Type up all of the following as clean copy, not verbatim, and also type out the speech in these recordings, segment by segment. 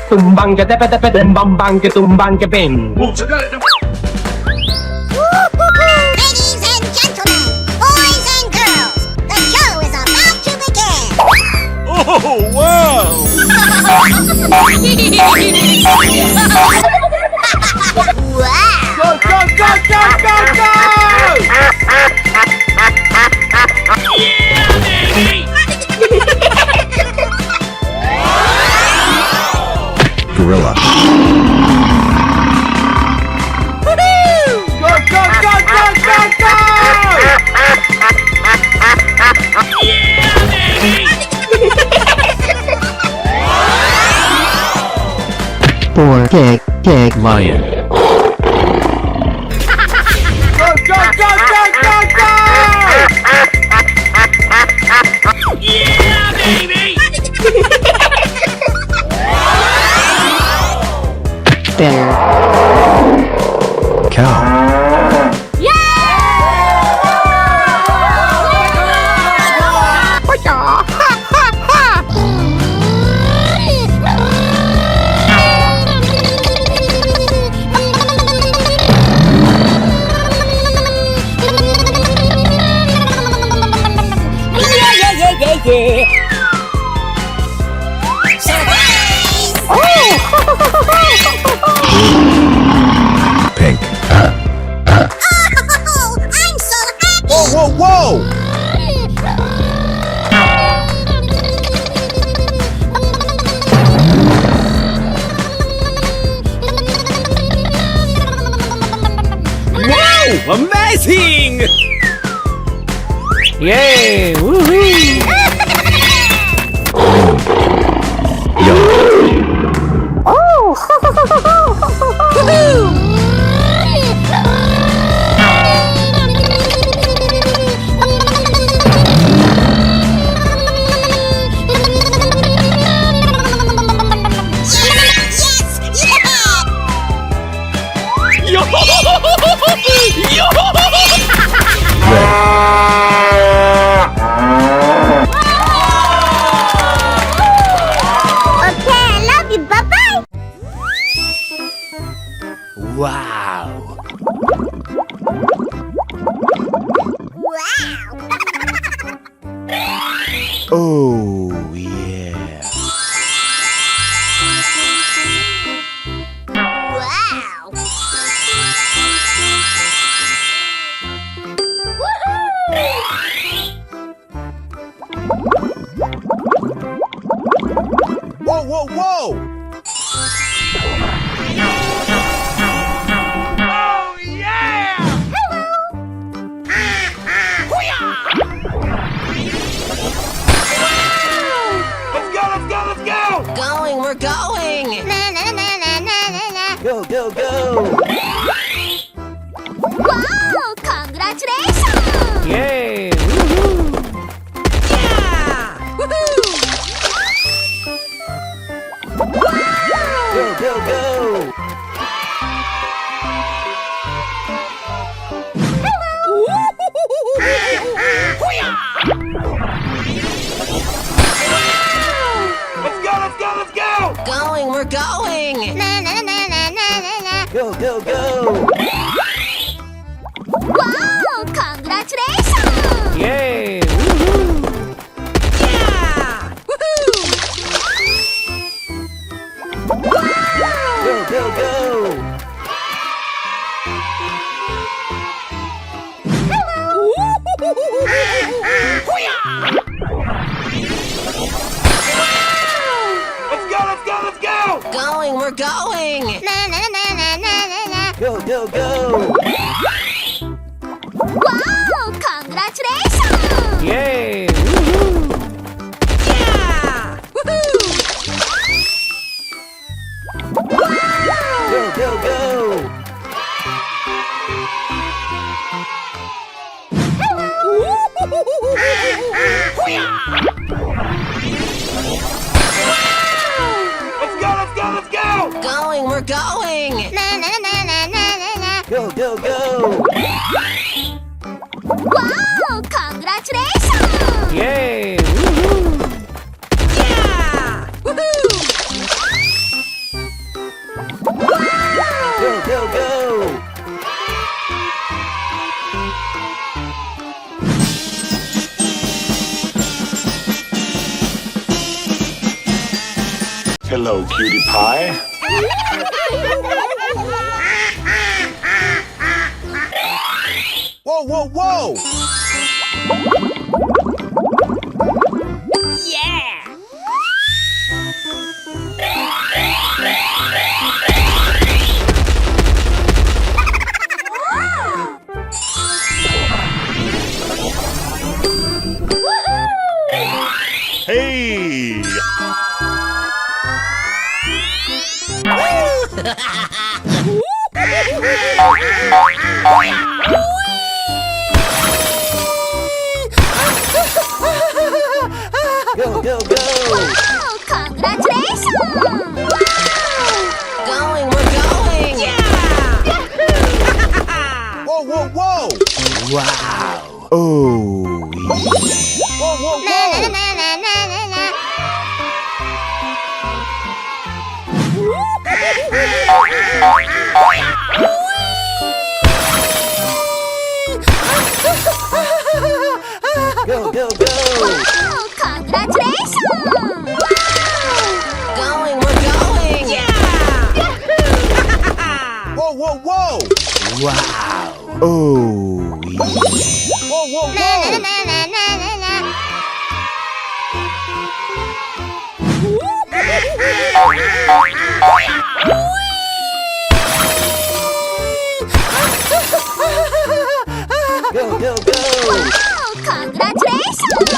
Tumbang ke tepe tepe dan bambang ke tumbang ke pin. Ladies and gentlemen, boys and girls, the show is about to begin. Oh, wow! Wow! Go, go, go, go, go, go! Yeah, baby! Gorilla. Go, go, go, go, go, go! Yeah, baby! Four. Pig. Lion. Go, go, go, go, go, go! Yeah, baby! Bear. Cow. Pink. Oh, I'm so happy! Whoa, whoa, whoa! Wow! Amazing! Yay! Woohoo! Yes! Yo! Yo! Okay, I love you. Bye-bye. Wow! Wow. Oh, yeah. Wow. Whoa, whoa, whoa! Oh, yeah! Let's go, let's go, let's go! Going, we're going! Na na na na na na na. Go, go, go! Wow! Congratulations! Yay! Woohoo! Yeah! Woohoo! Go, go, go! Let's go, let's go, let's go! Going, we're going! Na na na na na na na. Go, go, go! Wow! Congratulations! Yay! Woohoo! Yeah! Woohoo! Go, go, go! Let's go, let's go, let's go! Going, we're going! Na na na na na na na. Go, go, go! Wow! Congratulations! Yay! Woohoo! Yeah! Woohoo! Go, go, go! Let's go, let's go, let's go! Going, we're going! Na na na na na na na. Go, go, go! Wow! Congratulations! Yay! Woohoo! Yeah! Woohoo! go! Hello, cutie pie. Whoa, whoa, whoa! Hey! Go, go, go! Oh, congratulations! Going, we're going! Yeah! Whoa, whoa, whoa! Wow. Oh, Whoa, whoa, Na na whoa! na na na na na. Go, go, go! Oh, congratulations! Going, we're going! Yeah! Whoa, whoa, whoa! Wow. oh, Whoa, whoa, Na na whoa! na na na na na. Go, go, go! Oh, congratulations!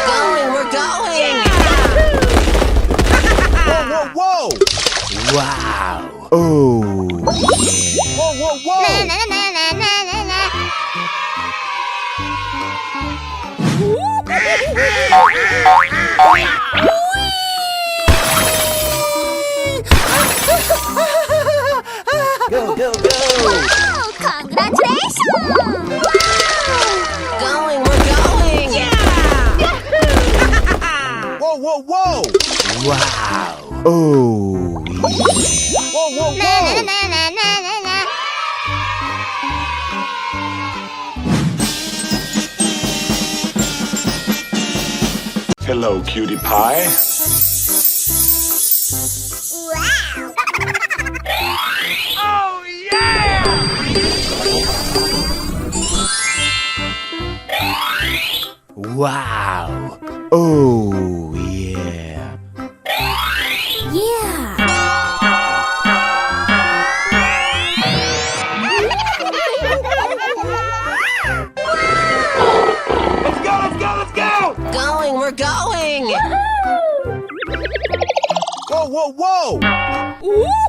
Going, we're going! Whoa, whoa, whoa! Wow. oh, Whoa, whoa, Na whoa! na na na na na na. Go, go, go! Oh, congratulations! Going, we're going! Yeah! Whoa, whoa, whoa! Wow. oh, Whoa, whoa, Na na whoa! na na na na na. Hello, cutie pie. Wow! Oh, yeah! Wow. oh, yeah. Yeah! Let's go, let's go, let's go! Going, we're going! Whoa, whoa, whoa!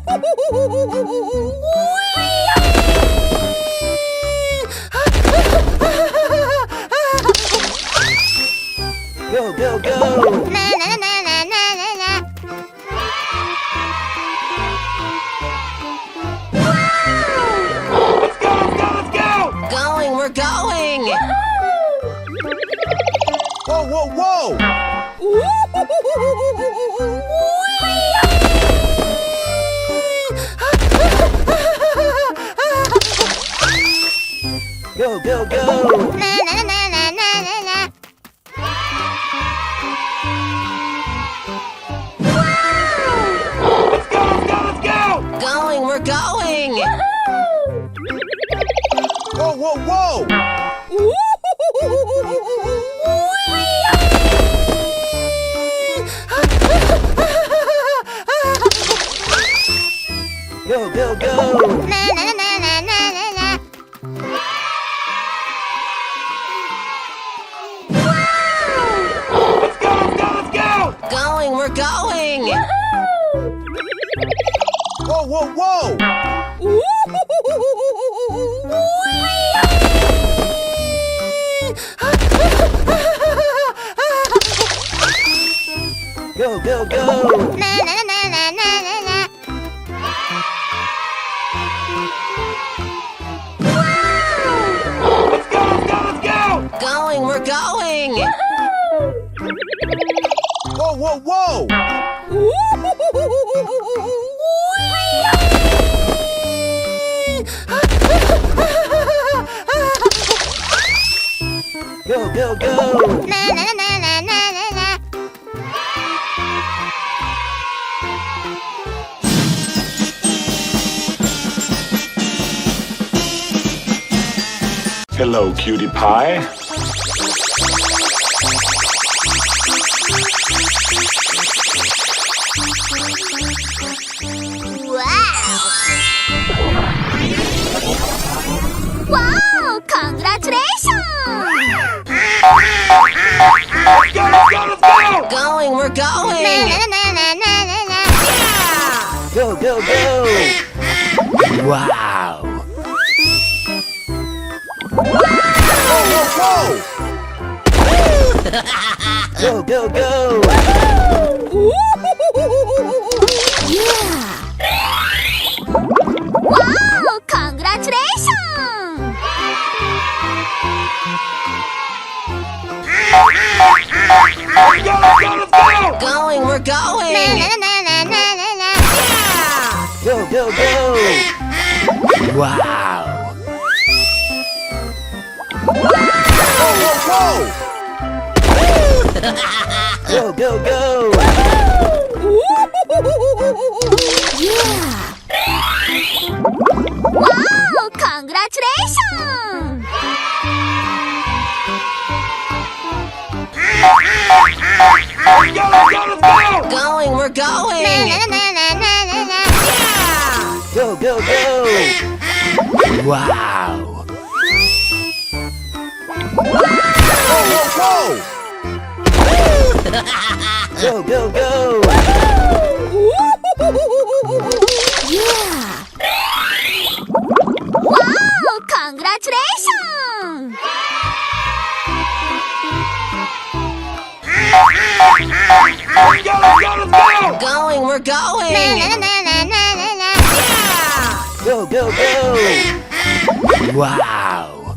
Go, go, go! Na na na na na na na. Let's go, let's go, let's go! Going, we're going! Whoa, whoa, whoa! Go, go, go! Na na na na na na na. Let's go, let's go, let's go! Going, we're going! Whoa, whoa, whoa! Go, go, go! Na na na na na na na. Let's go, let's go, let's go! Going, we're going! Whoa, whoa, whoa! Go, go, go! Na na na na na na na. Let's go, let's go, let's go! Going, we're going! Whoa, whoa, whoa! Go, go, go! Na na na na na na na. Hello, cutie pie. Wow! Congratulations! Let's go, let's go, let's go! Going, we're Na going. na na na na na na. Go, go, go! Wow. Go, go, go! Wow! Congratulations! Let's go, let's go, let's go! Going, we're going. Na na na na na na. Go, go, go! Wow. Go, go, go! Wow! Congratulations! Let's go, let's go, let's go! Going, we're going. Na na na na na na. Go, go, go! Wow. Go, go, go! Wow! Congratulations! Let's go, let's go, let's go! Going, we're going. Na na na na na na. Go, go, go! Wow.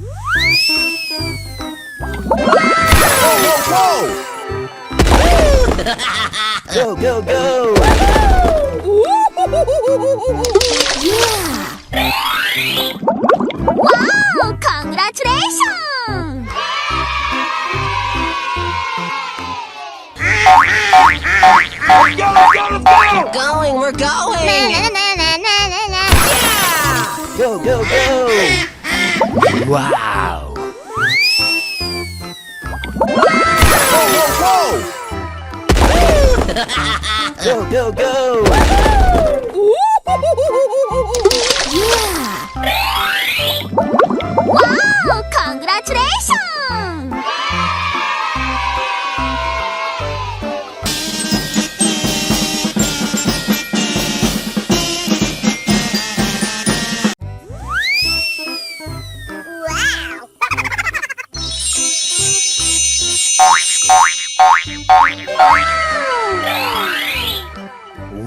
Go, go, go! Wow! Congratulations! Let's go, let's go, let's go! Going, we're going. Na na na na na na. Go, go, go! Wow. Go, go, go! Wow! Congratulations! Wow!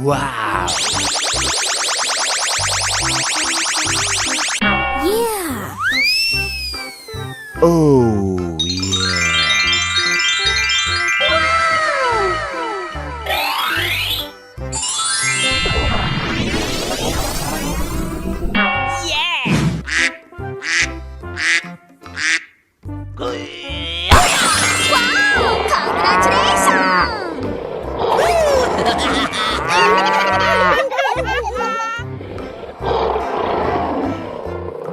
Wow. Yeah! Oh, yeah. Wow! Congratulations!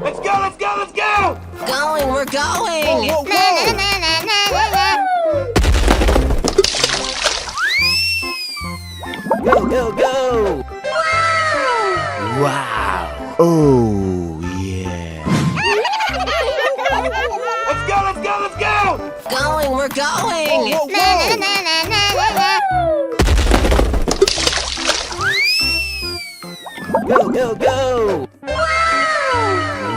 Let's go, let's go, let's go! Going, we're going. Na na na na na na. Go, go, go! Wow. Oh, yeah. Let's go, let's go, let's go! Going, we're going. Na na na na na na. Go, go, go!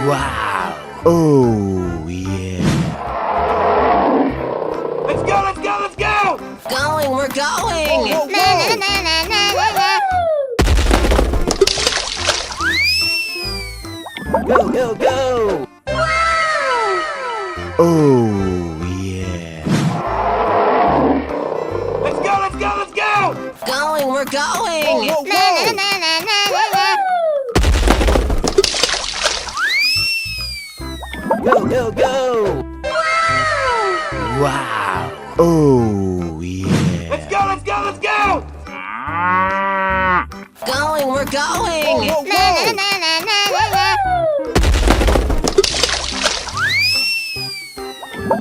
Wow. Oh, yeah. Let's go, let's go, let's go! Going, we're going. Na na na na na na. Go, go, go! Oh, yeah. Let's go, let's go, let's go! Going, we're going. Na na na na na na. Go, go, go! Wow. Oh, yeah. Let's go, let's go, let's go! Going, we're going! Whoa, Na na na na na na na.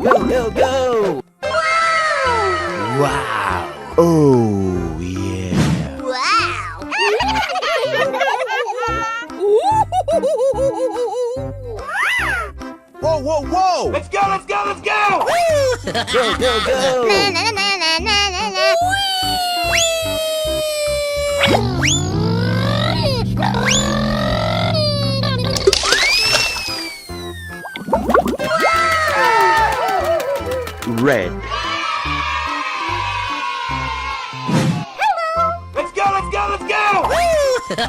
Go, go, go! Wow. Oh, yeah. Wow. Whoa, whoa, whoa! Let's go, let's go, let's go! Go, go, go! Na na na na na na na. Red. Let's go, let's go, let's go!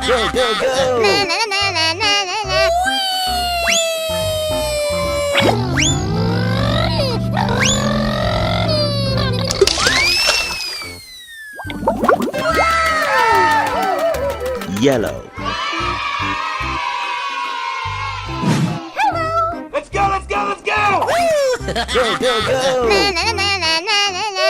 Go, go, go! Na na na na na na na. Yellow. Let's go, let's go, let's go! Go, go, go! Na na na na na na na.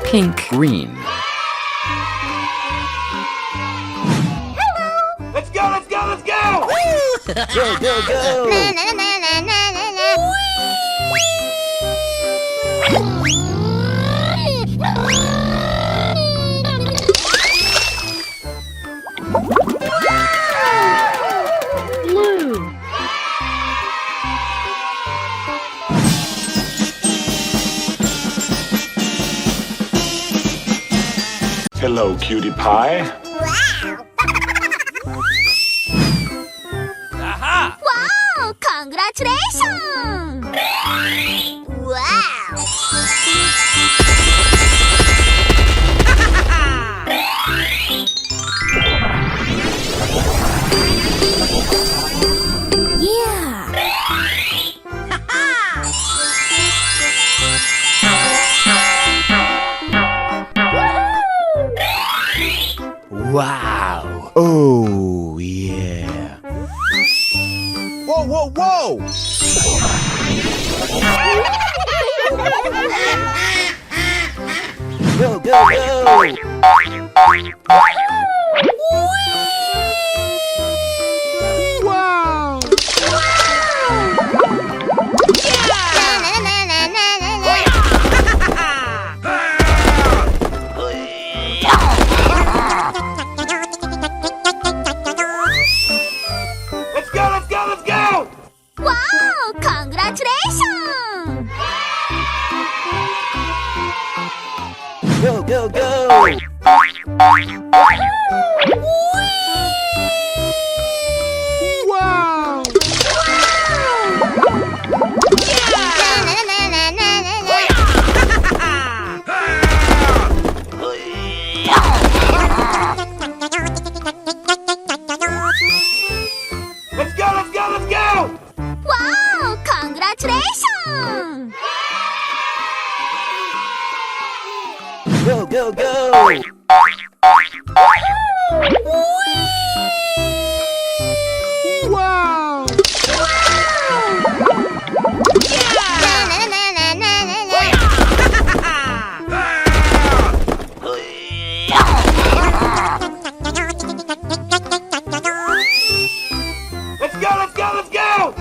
Pink. Green. Let's go, let's go, let's go! Go, go, go! Na na na na na na na. Hello, cutie pie. Wow! Congratulations! Wow! Yeah! Wow. Oh, yeah. Whoa, whoa, whoa! Go, go, go! Wow! Na na na na na na. Let's go, let's go, let's go! Wow! Congratulations! Go, go, go! Wow! Na na na na na na. Let's go, let's go, let's go! Wow! Congratulations! Go, go, go! Wow! Na na na na na na. Let's go, let's go, let's go!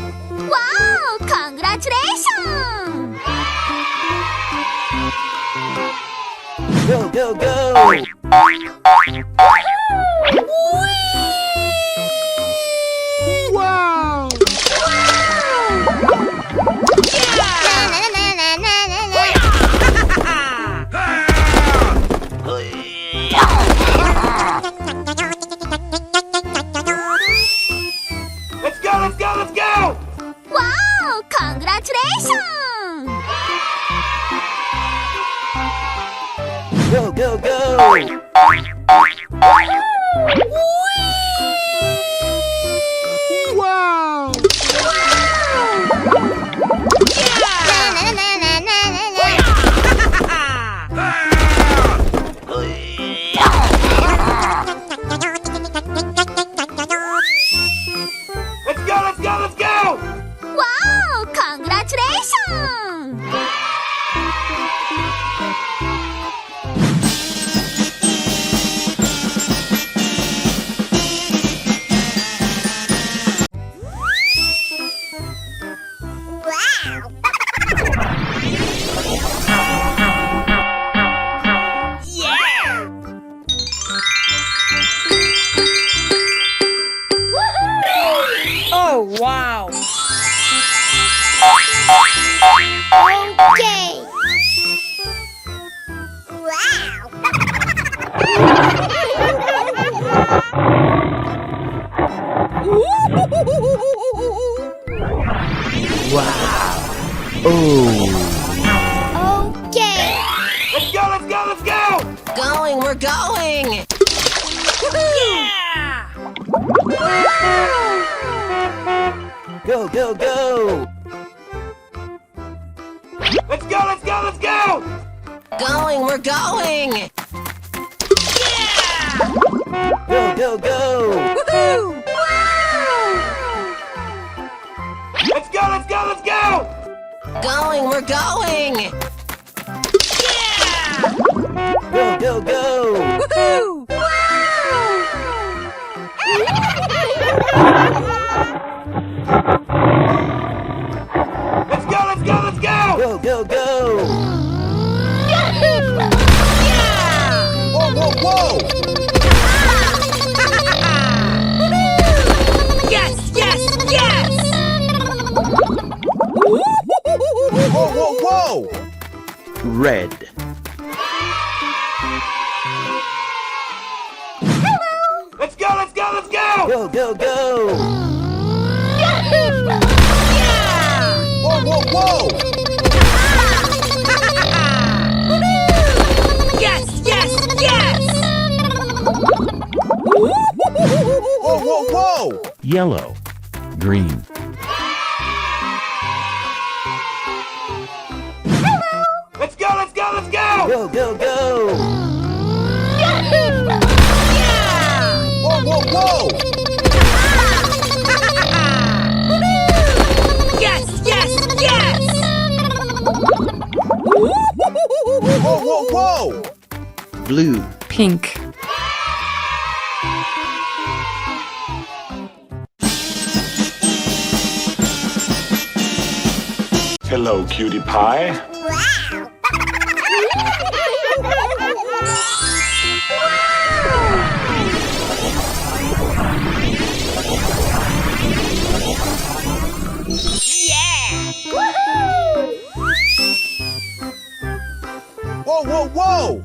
Wow! Congratulations! Go, go, go! Wow! Na na na na na na. Let's go, let's go, let's go! Wow! Congratulations! Go, go, go! Wow! Na na na na na na. we're going! Yeah! Go, go, go! Let's go, let's go, let's go! Going, we're going! Yeah! Go, go, go! Woohoo! Let's go, let's go, let's go! Going, we're going! Yeah! Go, go, go! Woohoo! Let's go, let's go, let's go! Go, go, go! Yahoo! Yeah! Whoa, whoa, whoa! Yes, yes, yes! Whoa, whoa, whoa! Red. Let's go, let's go, let's go! Go, go, go! Yahoo! Yeah! Whoa, whoa, whoa! Yes, yes, yes! Whoa, whoa, whoa! Yellow. Green. Let's go, let's go, let's go! Go, go, go! Yahoo! Yeah! Whoa, whoa, whoa! Yes, yes, yes! Whoa, whoa, whoa! Blue. Pink. Hello, cutie pie. Wow! Yeah! Whoa, whoa, whoa!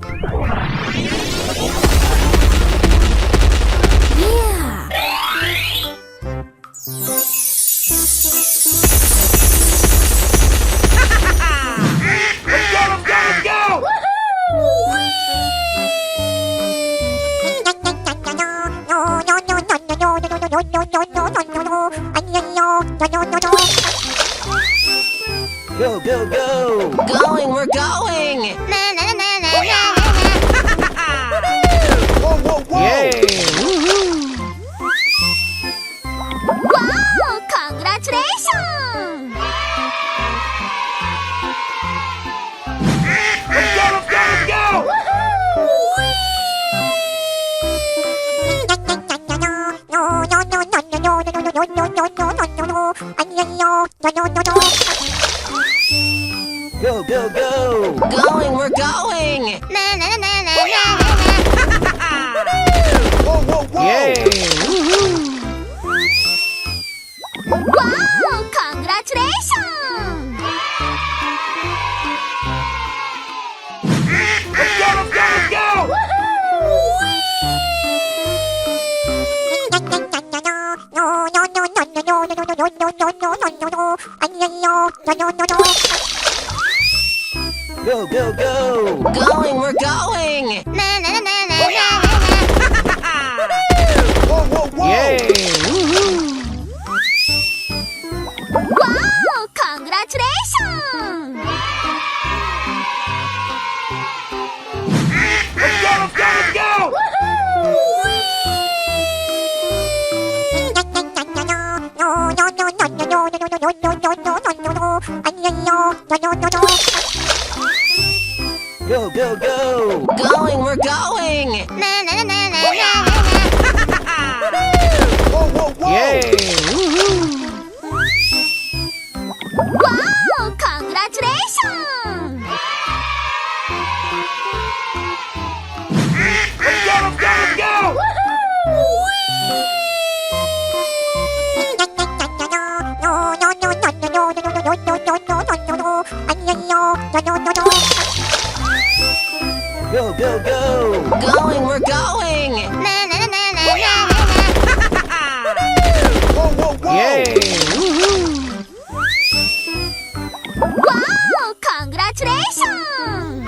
Let's go, let's go, let's go! Go, go, go! Going, we're going! Whoa, whoa, whoa! Wow! Congratulations! Let's go, let's go, let's go! Go, go, go! Going, we're going! Whoa, whoa, whoa! Wow! Congratulations! Let's go, let's go, let's go! Go, go, go! Going, we're going! Whoa, whoa, whoa! Wow! Congratulations! Let's go, let's go, let's go! Go, go, go! Going, we're going! Whoa, whoa, whoa! Wow! Congratulations! Let's go, let's go, let's go! Go, go, go! Going, we're going! Whoa, whoa, whoa! Wow! Congratulations!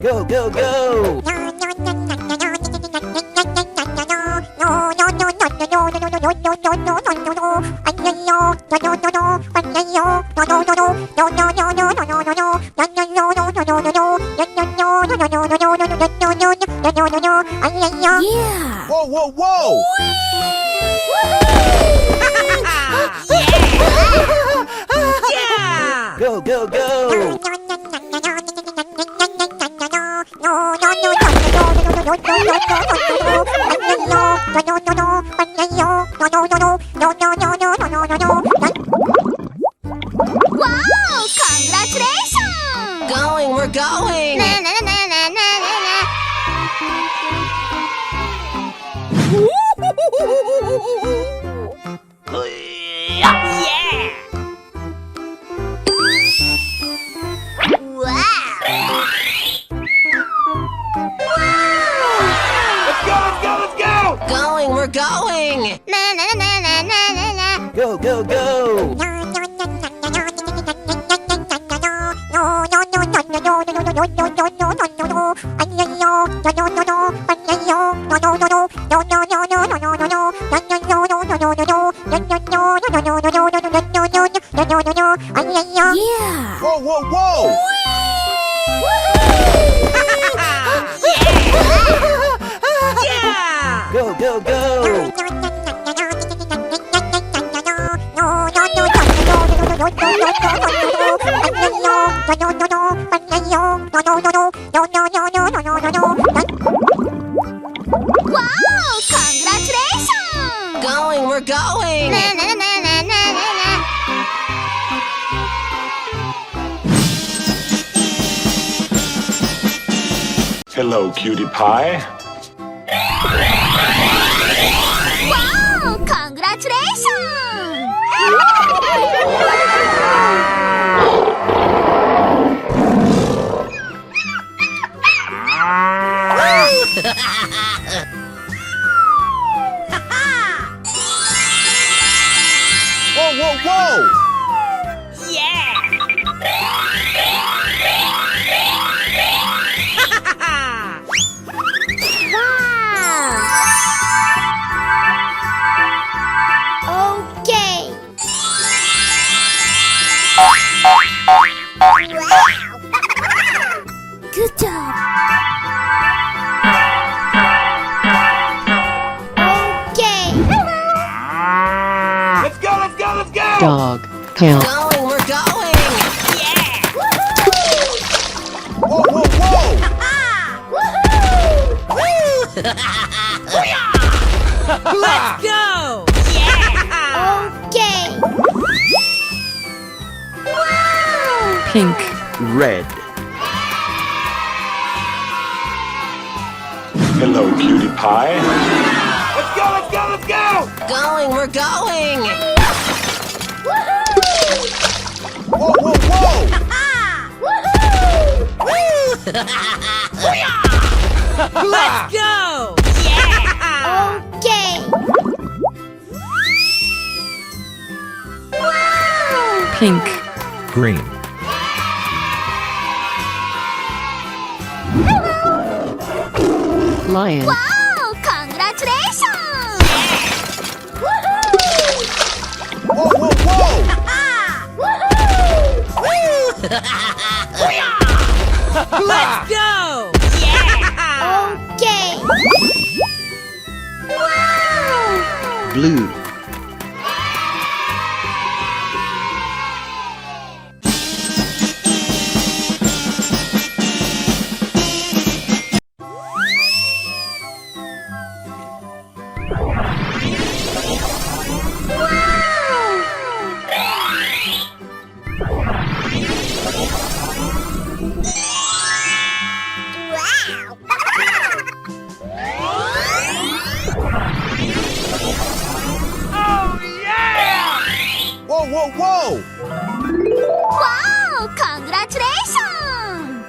Go, go, go! Yeah! Whoa, whoa, whoa! Yeah! Go, go, go! Wow! Congratulations! Going, we're going! Let's go, let's go, let's go! Going, we're going! Na na na na na na go, go! Yeah! Whoa, whoa, whoa! Yeah! Go, go, go! Wow! Congratulations! Going, we're going! Na, na, na, na, na, na, na. Hello, cutie pie. Wow! Congratulations! Whoa, whoa, whoa! Okay. Good job. Okay. Let's go, let's go, let's go! Dog. Count. Going, we're going! Whoa, whoa, whoa! Let's go! Okay. Wow! Pink. Red. Hello, cutie pie. Let's go, let's go, let's go! Going, we're going! Whoa, whoa, whoa! Let's go! Okay. Wow! Pink. Green. Lion. Wow! Congratulations! Whoa, whoa, whoa! Let's go! Okay. Wow! Blue. Whoa, whoa, whoa! Wow! Congratulations!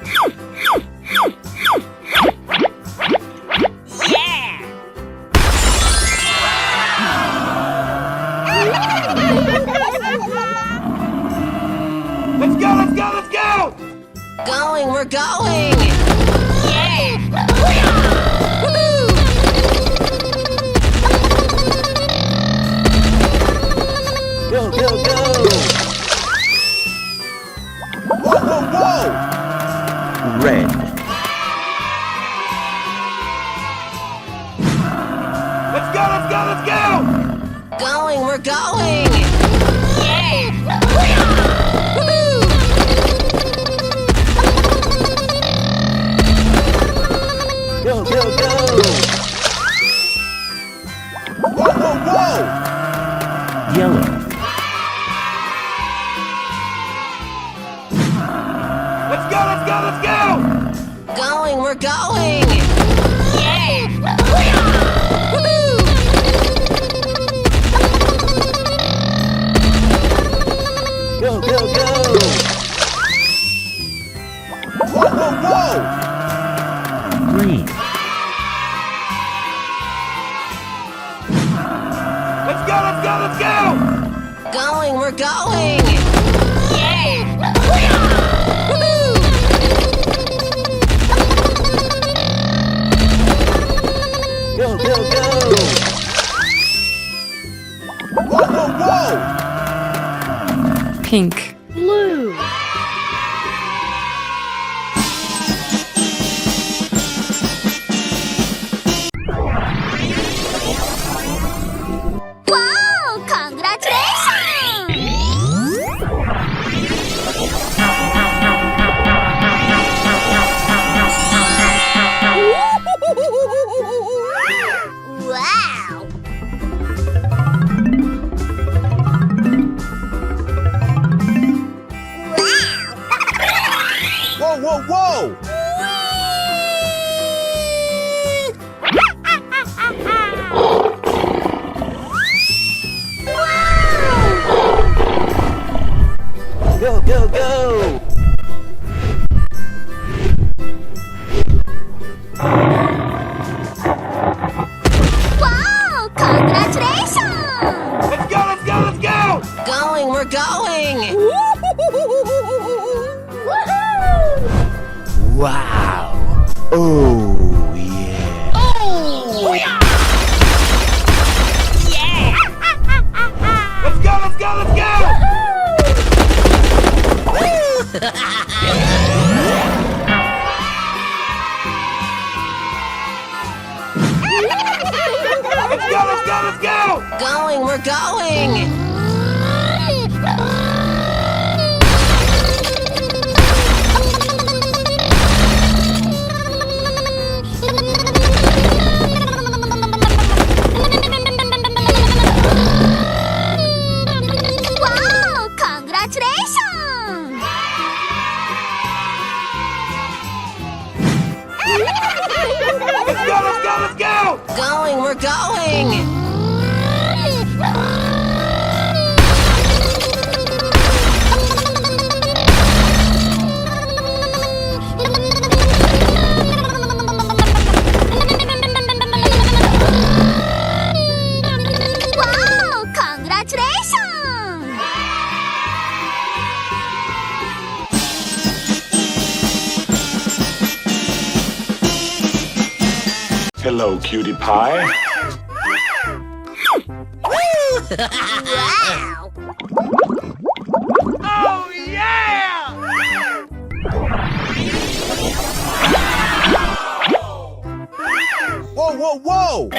Let's go, let's go, let's go! Going, we're going! Go, go, go! Whoa, whoa, whoa! Red. Let's go, let's go, let's go! Going, we're going! Go, go, go! Whoa, whoa, whoa! Yellow. Let's go, let's go, let's go! Going, we're going! Go, go, go! Whoa, whoa, whoa! Green. Let's go, let's go, let's go! Going, we're going! Go, go, go! Whoa, whoa, whoa! Pink. Blue. Wow! Congratulations! Wow! Whoa, whoa, whoa! Go, go, go! Wow! Congratulations! Let's go, let's go, let's go! Going, we're going! Wow! Oh, yeah! Let's go, let's go, let's go! Let's go, let's go, let's go! Going, we're going! Wow! Congratulations! Let's go, let's go, let's go! Going, we're going! Wow! Congratulations! Hello, cutie pie. Wow! Oh, yeah! Whoa, whoa, whoa!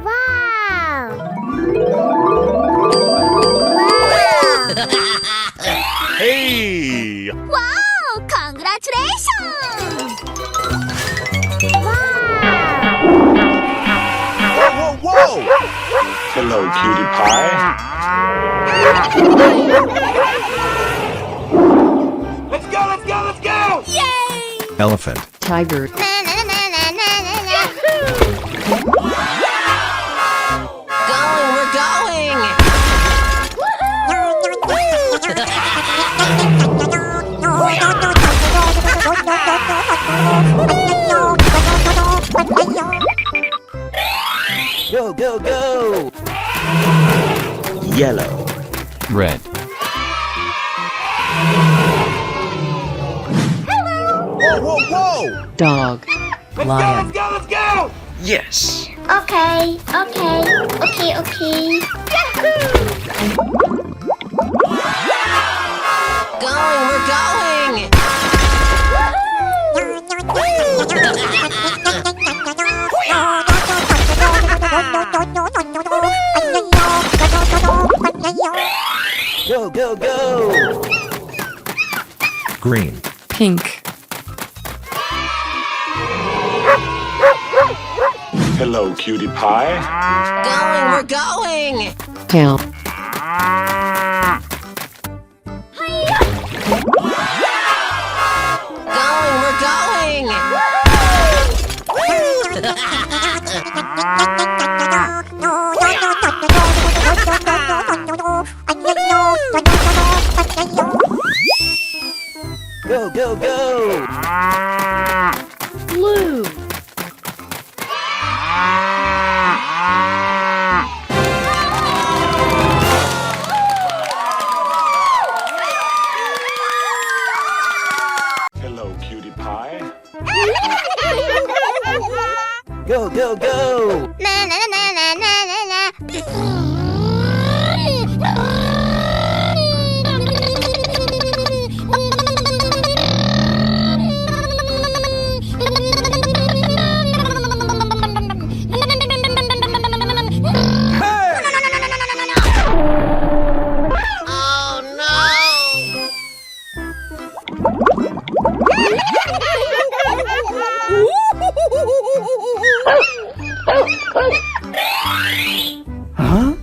Wow! Wow! Hey! Wow! Congratulations! Wow! Whoa, whoa, whoa! Hello, cutie pie. Let's go, let's go, let's go! Elephant. Tiger. Na, na, na, na, na, na, na. Going, we're going! Go, go, go! Yellow. Red. Whoa, whoa, whoa! Dog. Let's Lion. go, let's go, let's go! Yes! Okay, okay, okay. Going, we're going! Go, go, go! Green. Pink. Hello, cutie pie. Going, we're going! Tail. Going, we're going! Go, go, go! Blue. Go, go, go! Na na na na na na na. Huh?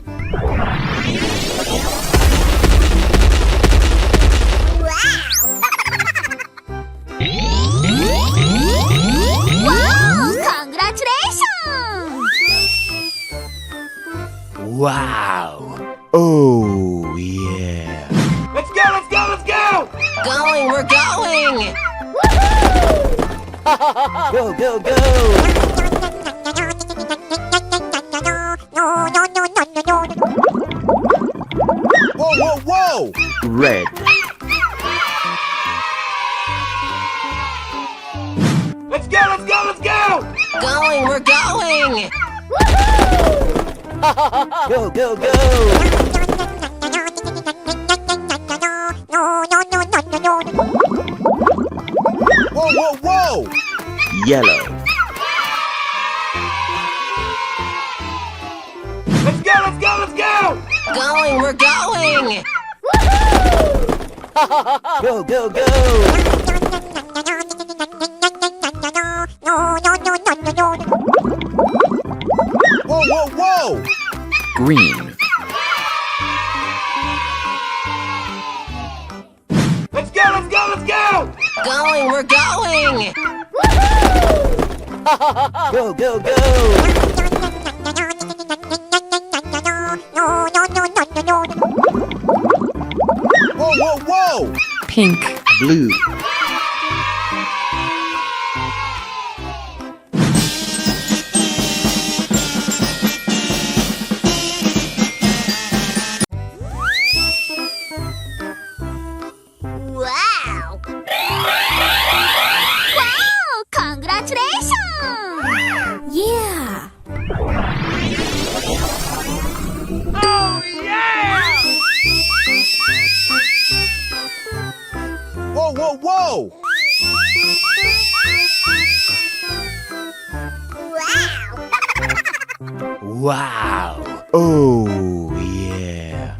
Wow! Congratulations! Wow! Oh, yeah! Let's go, let's go, let's go! Going, we're going! Go, go, go! Whoa, whoa, whoa! Red. Let's go, let's go, let's go! Going, we're going! Go, go, go! Whoa, whoa, whoa! Yellow. Let's go, let's go, let's go! Going, we're going! Go, go, go! Whoa, whoa, whoa! Green. Let's go, let's go, let's go! Going, we're going! Go, go, go! Whoa, whoa, whoa! Pink. Blue. Wow! Wow! Congratulations! Yeah! Oh, yeah! Whoa, whoa, whoa! Wow! Wow! Oh, yeah!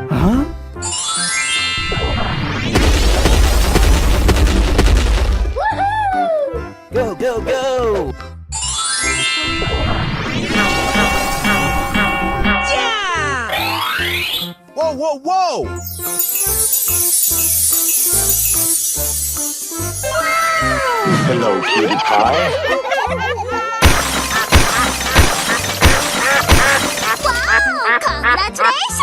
Huh? Go, go, go! Yeah! Whoa, whoa, whoa! Hello, cutie pie. Wow! Congratulations!